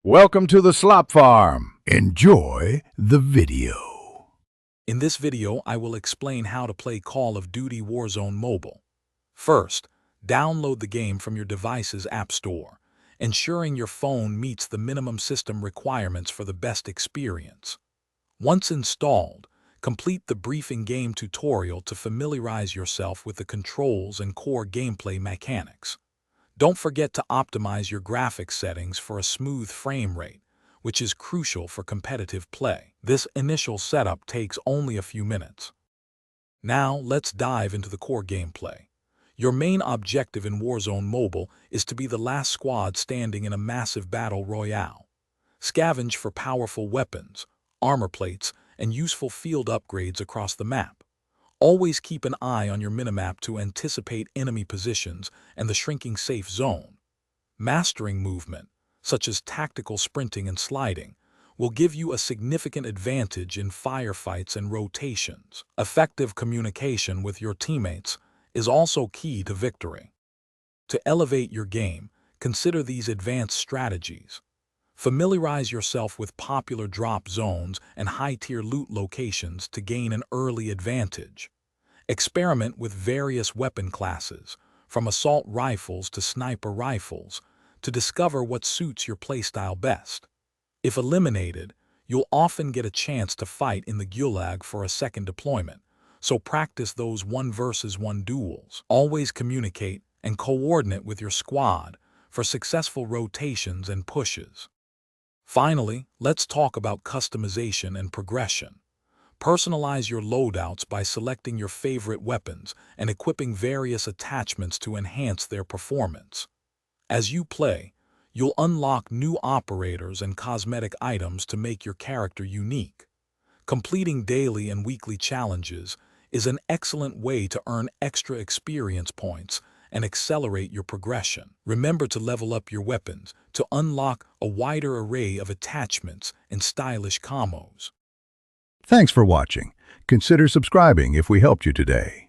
Welcome to the Slop Farm. Enjoy the video. In this video, I will explain how to play Call of Duty Warzone Mobile. First, download the game from your device's app store, ensuring your phone meets the minimum system requirements for the best experience. Once installed, complete the brief in-game tutorial to familiarize yourself with the controls and core gameplay mechanics. Don't forget to optimize your graphics settings for a smooth frame rate, which is crucial for competitive play. This initial setup takes only a few minutes. Now, let's dive into the core gameplay. Your main objective in Warzone Mobile is to be the last squad standing in a massive battle royale. Scavenge for powerful weapons, armor plates, and useful field upgrades across the map. Always keep an eye on your minimap to anticipate enemy positions and the shrinking safe zone. Mastering movement, such as tactical sprinting and sliding, will give you a significant advantage in firefights and rotations. Effective communication with your teammates is also key to victory. To elevate your game, consider these advanced strategies. Familiarize yourself with popular drop zones and high-tier loot locations to gain an early advantage. Experiment with various weapon classes, from assault rifles to sniper rifles, to discover what suits your playstyle best. If eliminated, you'll often get a chance to fight in the Gulag for a second deployment, so practice those 1-versus-1 duels. Always communicate and coordinate with your squad for successful rotations and pushes. Finally, let's talk about customization and progression. Personalize your loadouts by selecting your favorite weapons and equipping various attachments to enhance their performance. As you play, you'll unlock new operators and cosmetic items to make your character unique. Completing daily and weekly challenges is an excellent way to earn extra experience points and accelerate your progression. Remember to level up your weapons to unlock a wider array of attachments and stylish combos. Thanks for watching. Consider subscribing if we helped you today.